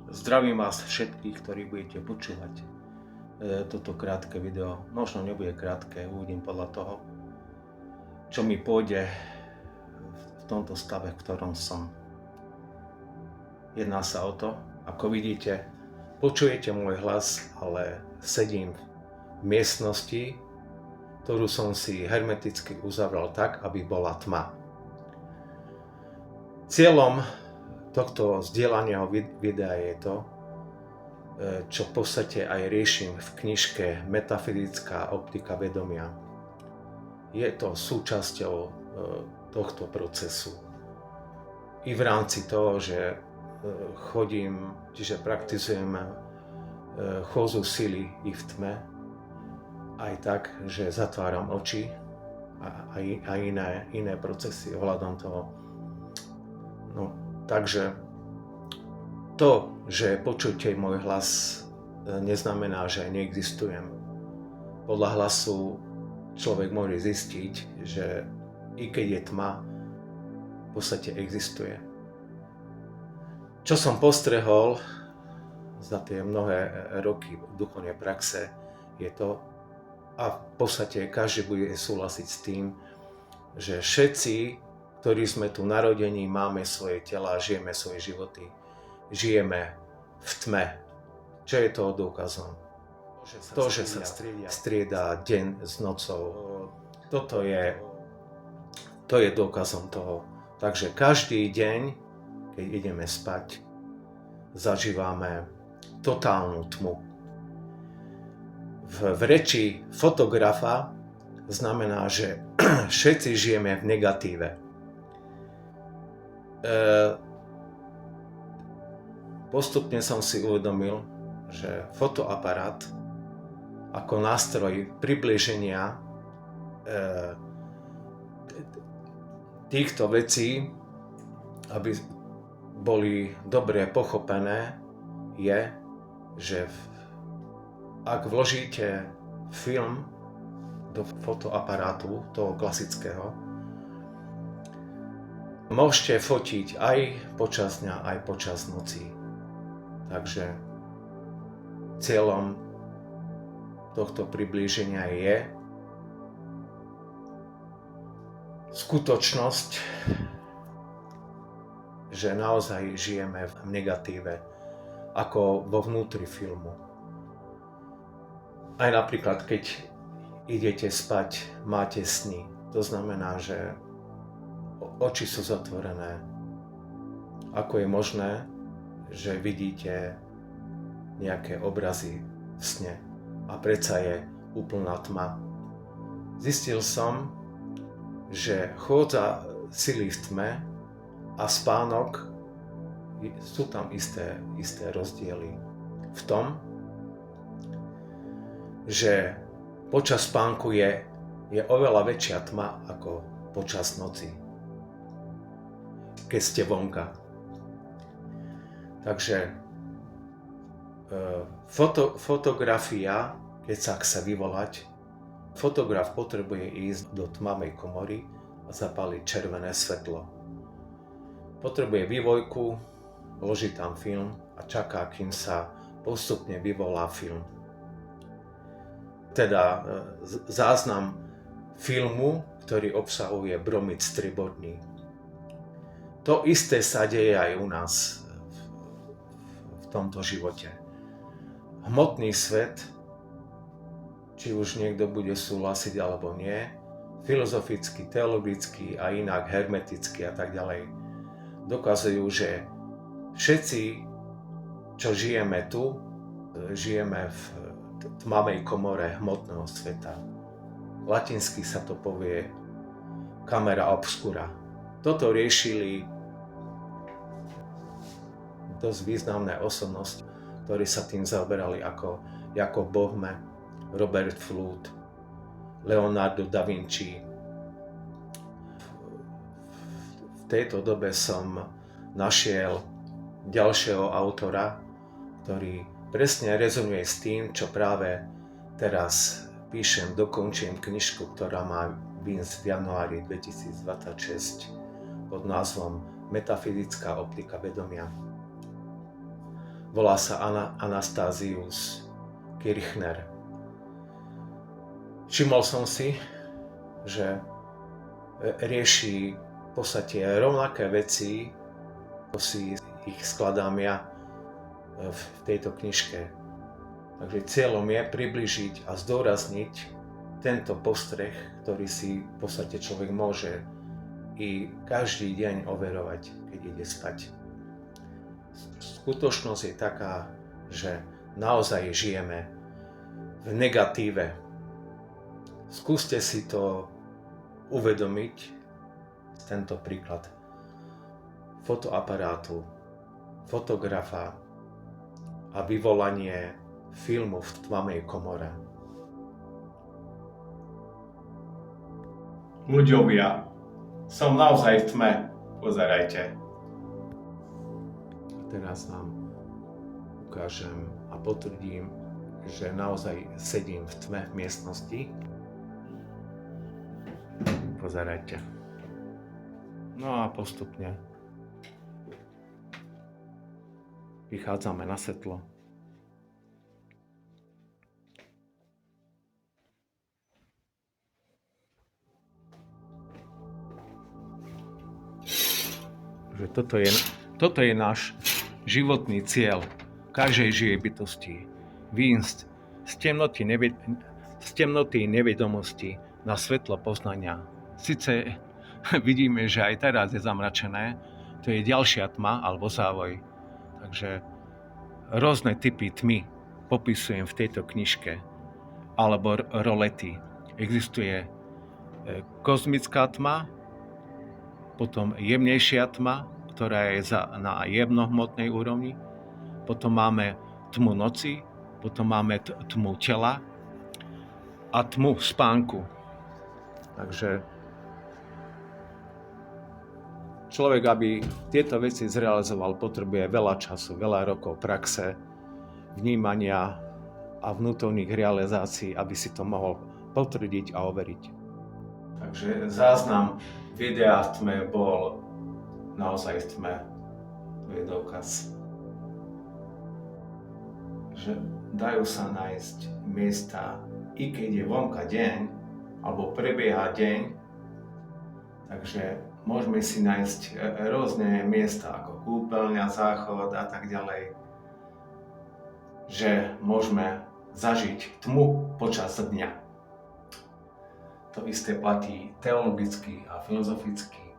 Zdravím vás všetkých, ktorí budete počúvať toto krátke video. Možno nebude krátke, uvidím podľa toho, čo mi pôjde v tomto stave, v ktorom som. Jedná sa o to, ako vidíte, počujete môj hlas, ale sedím v miestnosti, ktorú som si hermeticky uzavrel tak, aby bola tma. Cieľom tohto zdieľania videa je to, čo v podstate aj riešim v knižke Metafyzická optika vedomia. Je to súčasťou tohto procesu. I v rámci toho, že chodím, čiže praktizujem chôdzu sily i v tme, aj tak, že zatváram oči a iné procesy ohľadom toho. No, takže to, že počujete môj hlas, neznamená, že neexistujem. Podľa hlasu človek môže zistiť, že i keď je tma, v podstate existuje. Čo som postrehol za tie mnohé roky duchovnej praxe, je to, a v podstate každý bude súhlasiť s tým, že všetci, ktorí sme tu narodení, máme svoje tela, žijeme svoje životy. Žijeme v tme. Čo je toho dôkazom? To, že sa striedá deň s nocou. To je dôkazom toho. Takže každý deň, keď ideme spať, zažívame totálnu tmu. V reči fotografa znamená, že všetci žijeme v negatíve. Postupne som si uvedomil, že fotoaparát ako nástroj približenia týchto vecí, aby boli dobre pochopené, je, že ak vložíte film do fotoaparátu, toho klasického, môžete fotiť aj počas dňa, aj počas noci. Takže cieľom tohto priblíženia je skutočnosť, že naozaj žijeme v negatíve, ako vo vnútri filmu. Aj napríklad, keď idete spať, máte sny. To znamená, že oči sú zatvorené. Ako je možné, že vidíte nejaké obrazy v sne a predsa je úplná tma? Zistil som, že chôdza sily v tme a spánok, sú tam isté rozdiely v tom, že počas spánku je oveľa väčšia tma ako počas noci, keď ste vonka. Takže fotografia, keď sa chce vyvolať, fotograf potrebuje ísť do tmavej komory a zapáliť červené svetlo. Potrebuje vývojku, vloží tam film a čaká, kým sa postupne vyvolá film. Teda záznam filmu, ktorý obsahuje bromid stribodný. To isté sa deje aj u nás v tomto živote. Hmotný svet, či už niekto bude súhlasiť alebo nie, filozoficky, teologicky a inak hermeticky a tak ďalej, dokazujú, že všetci, čo žijeme tu, žijeme v tmavej komore hmotného sveta. Latinsky sa to povie camera obscura. Toto riešili dosť významné osobnosti, ktorí sa tým zaoberali, ako Jakob Bohme, Robert Fludd, Leonardo da Vinci. V tejto dobe som našiel ďalšieho autora, ktorý presne rezonuje s tým, čo práve teraz píšem, dokončím knižku, ktorá má výjsť v januári 2026 pod názvom Metafyzická optika vedomia. V volá sa Anastázius Kirchner. Všimol som si, že rieši v podstate rovnaké veci, ako si ich skladám ja v tejto knižke. Takže cieľom je približiť a zdôrazniť tento postreh, ktorý si v podstate človek môže i každý deň overovať, keď ide spať. Skutočnosť je taká, že naozaj žijeme v negatíve. Skúste si to uvedomiť, tento príklad fotoaparátu, fotografa a vyvolanie filmu v tmavej komore. Ľuďovia, som naozaj v tme, pozerajte. Teraz vám ukážem a potvrdím, že naozaj sedím v tme v miestnosti. Pozerajte. No a postupne vychádzame na svetlo. Že toto je náš životný cieľ každej živej bytosti. Výjsť z temnoty nevedomosti na svetlo poznania. Sice vidíme, že aj teraz je zamračené, to je ďalšia tma alebo závoj. Takže rôzne typy tmy popisujem v tejto knižke alebo rolety. Existuje kozmická tma, potom jemnejšia tma, ktorá je na jemnohmotnej úrovni, potom máme tmu noci, potom máme tmu tela a tmu spánku. Takže človek, aby tieto veci zrealizoval, potrebuje veľa času, veľa rokov praxe, vnímania a vnútorných realizácií, aby si to mohol potvrdiť a overiť. Takže záznam videa v tme bol naozaj v tme. To je dôkaz, že dajú sa nájsť miesta, i keď je vonka deň, alebo prebieha deň, takže môžeme si nájsť rôzne miesta, ako kúpeľňa, záchod a tak ďalej, že môžeme zažiť tmu počas dňa. To isté platí teologicky a filozoficky.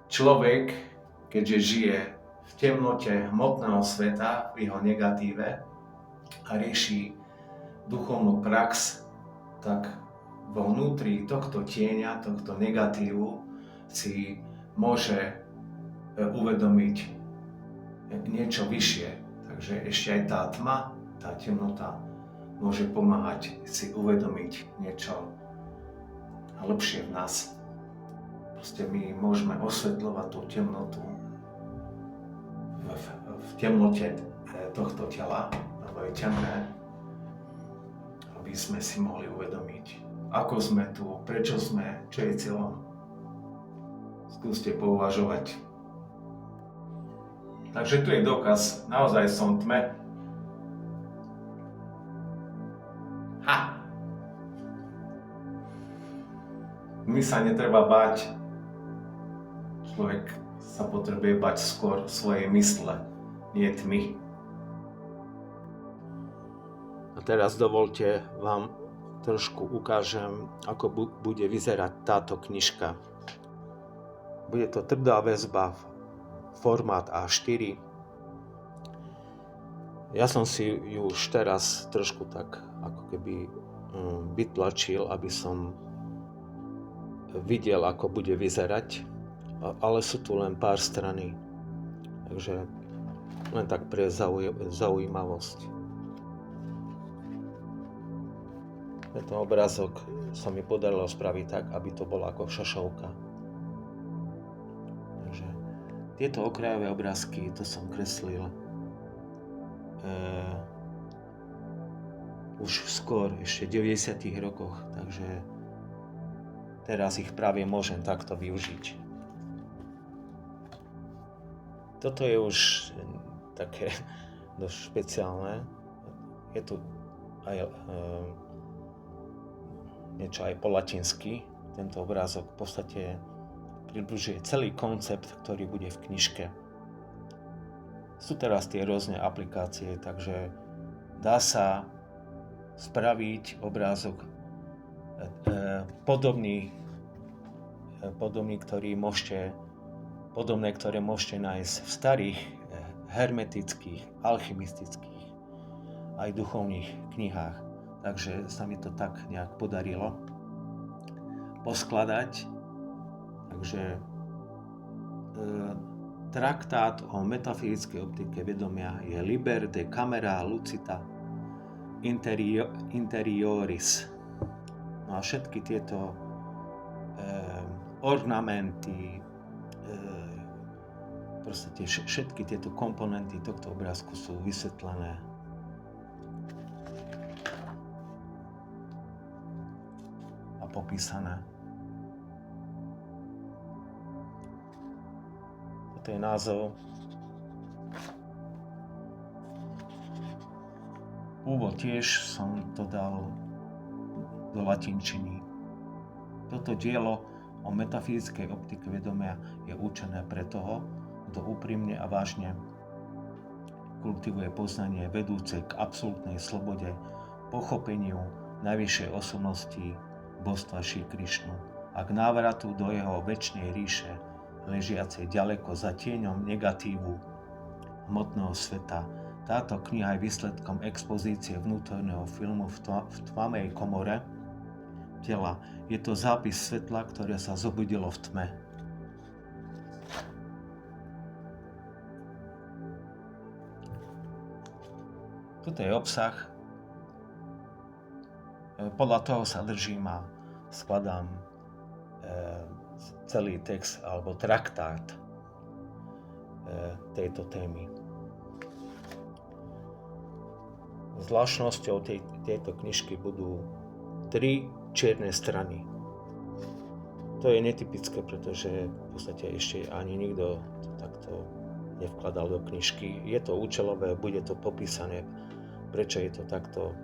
Človek, keďže žije v temnote hmotného sveta, v jeho negatíve a rieši duchovnú prax, tak vo vnútri tohto tieňa, tohto negatívu si môže uvedomiť niečo vyššie. Takže ešte aj tá tma, tá temnota môže pomáhať si uvedomiť niečo lepšie v nás. Proste my môžeme osvetľovať tú temnotu v temnote tohto tela, lebo je temné, aby sme si mohli uvedomiť, ako sme tu, prečo sme, čo je cieľom. Skúste pouvažovať. Takže tu je dôkaz, naozaj som v tme. My sa netreba báť. Človek sa potrebuje bať skôr svojej mysle, nie tmy. A teraz dovolte vám trošku ukážem, ako bude vyzerať táto knižka. Bude to tvrdá väzba, formát A4. Ja som si ju už teraz trošku tak ako keby vytlačil, aby som videl, ako bude vyzerať, ale sú tu len pár strany, takže len tak pre zaujímavosť. Tento obrázok sa mi podarilo spraviť tak, aby to bolo ako šošovka. Takže tieto okrajové obrázky, to som kreslil už skôr, ešte v 90. rokoch, takže teraz ich práve môžem takto využiť. Toto je už také dosť špeciálne. Je tu aj niečo aj po latinsky. Tento obrázok v podstate približuje celý koncept, ktorý bude v knižke. Sú teraz tie rôzne aplikácie, takže dá sa spraviť obrázok podobný, ktoré môžete nájsť v starých hermetických, alchymistických aj duchovných knihách. Takže sa mi to tak nejak podarilo poskladať. Takže traktát o metafyzickej optike vedomia je Liber de Camera Lucida Interioris. No a všetky tieto ornamenty, všetky tieto komponenty tohto obrázku sú vysvetlené. A popísané. Toto je názov. Úvod tiež som to dal do latinčiny. Toto dielo o metafyzickej optike vedomia je určené pre toho, kto úprimne a vážne kultivuje poznanie vedúce k absolútnej slobode, pochopeniu najvyššej osobnosti božstva Šri Krišnu a k návratu do jeho večnej ríše, ležiacej ďaleko za tieňom negatívu hmotného sveta. Táto kniha je výsledkom expozície vnútorného filmu v tmavej komore tela. Je to zápis svetla, ktoré sa zobudilo v tme. Toto je obsah. Podľa toho sa držím a skladám celý text alebo traktát tejto témy. Zvláštnosťou tejto knižky budú 3 čierne strany. To je netypické, pretože v podstate ešte ani nikto to takto nevkladal do knižky. Je to účelové, bude to popísané, prečo je to takto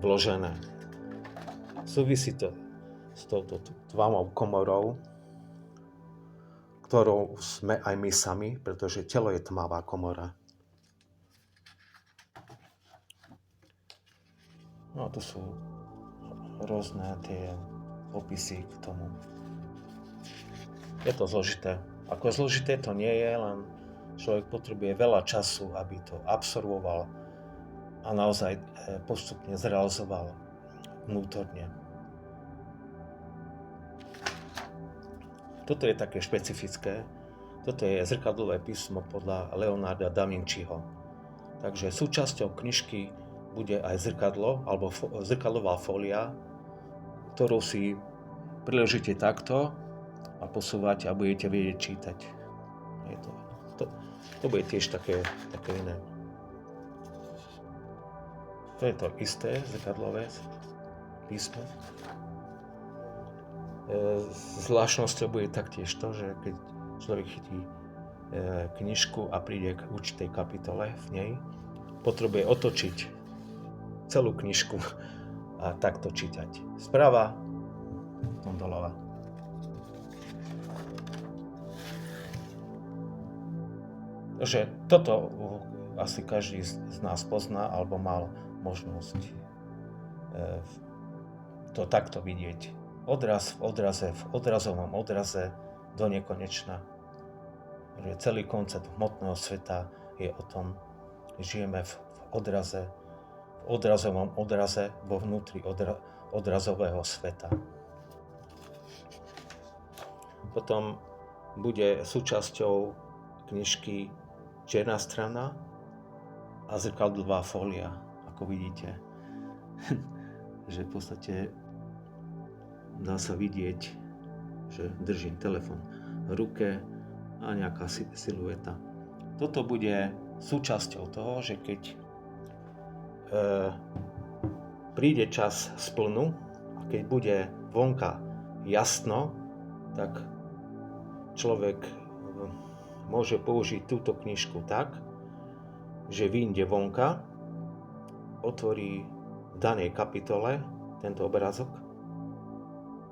vložené. Súvisí to s touto tmavou komorou, ktorou sme aj my sami, pretože telo je tmavá komora. No a to sú rôzne tie opisy k tomu. Je to zložité. Ako zložité to nie je, len človek potrebuje veľa času, aby to absorboval a naozaj postupne zrealizoval vnútorne. Toto je také špecifické. Toto je zrkadlové písmo podľa Leonarda da Vinciho. Takže súčasťou knižky bude aj zrkadlo alebo zrkadlová fólia, ktorú si priložíte takto a posúvate a budete vedieť čítať. To bude tiež také iné. To je to isté zrkadlové písmo. Zvláštnosťou bude taktiež to, že keď človek chytí knižku a príde k určitej kapitole v nej, potrebuje otočiť celú knižku a takto čítať. Sprava, potom doľava. Takže toto asi každý z nás pozná alebo mal možnosť to takto vidieť. Odraz v odraze, v odrazovom odraze do nekonečna. Že celý koncept hmotného sveta je o tom, že žijeme v odraze, v odrazovom odraze vo vnútri odrazového sveta. Potom bude súčasťou knižky čierna strana a zrkadlová fólia, ako vidíte. Že v podstate dá sa vidieť, že držím telefón v ruke a nejaká silueta. Toto bude súčasťou toho, že keď príde čas splnu a keď bude vonka jasno, tak človek môže použiť túto knižku tak, že vyjde vonka, otvorí v danej kapitole tento obrázok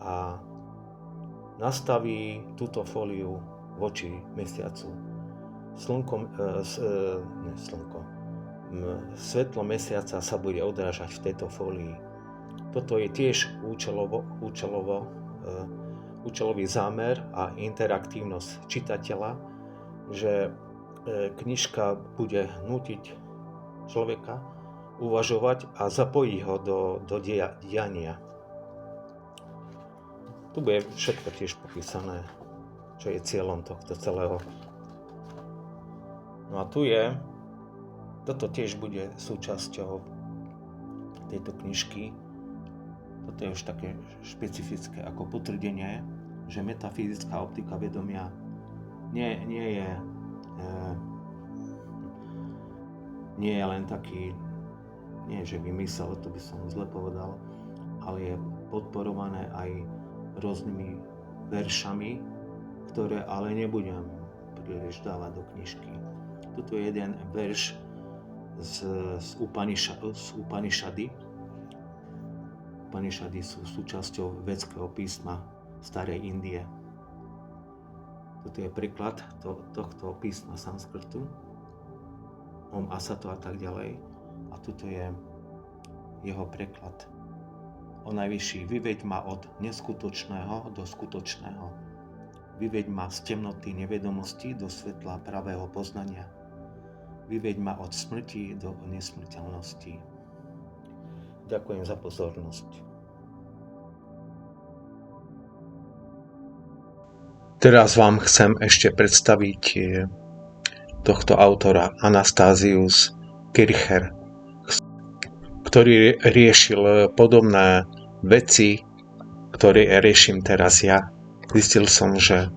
a nastaví túto fóliu voči mesiacu. Svetlo mesiaca sa bude odrážať v tejto fólii. Toto je tiež účelový zámer a interaktívnosť čitateľa, že knižka bude nútiť človeka uvažovať a zapojiť ho do diania. Tu bude všetko tiež popísané, čo je cieľom tohto celého. No a toto tiež bude súčasťou tejto knižky. Toto je už také špecifické ako potvrdenie, že metafyzická optika vedomia nie je len taký, nie že vymysel, to by som zle povedal, ale je podporované aj rôznymi veršami, ktoré ale nebudem príliš dávať do knižky. Tuto je jeden verš z Upanishady. Upanishady sú súčasťou védského písma starej Indie. Toto je príklad tohto písma sanskrtu, Om Asato a tak ďalej. A tuto je jeho preklad. O najvyšší, vyveď ma od neskutočného do skutočného. Vyveď ma z temnoty nevedomosti do svetla pravého poznania. Vyveď ma od smrti do nesmrteľnosti. Ďakujem za pozornosť. Teraz vám chcem ešte predstaviť tohto autora Anastasius Kircher, ktorý riešil podobné veci, ktoré riešim teraz ja. Zistil som, že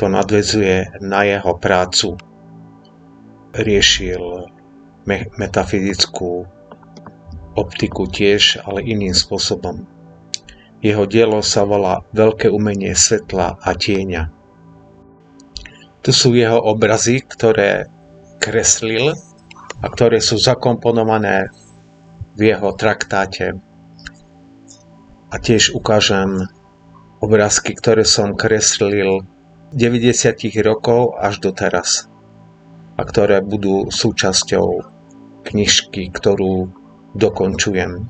to nadväzuje na jeho prácu. Riešil metafyzickú optiku tiež, ale iným spôsobom. Jeho dielo sa volá Veľké umenie svetla a tieňa. Tu sú jeho obrazy, ktoré kreslil a ktoré sú zakomponované v jeho traktáte. A tiež ukážem obrázky, ktoré som kreslil 90 rokov až do teraz a ktoré budú súčasťou knižky, ktorú dokončujem.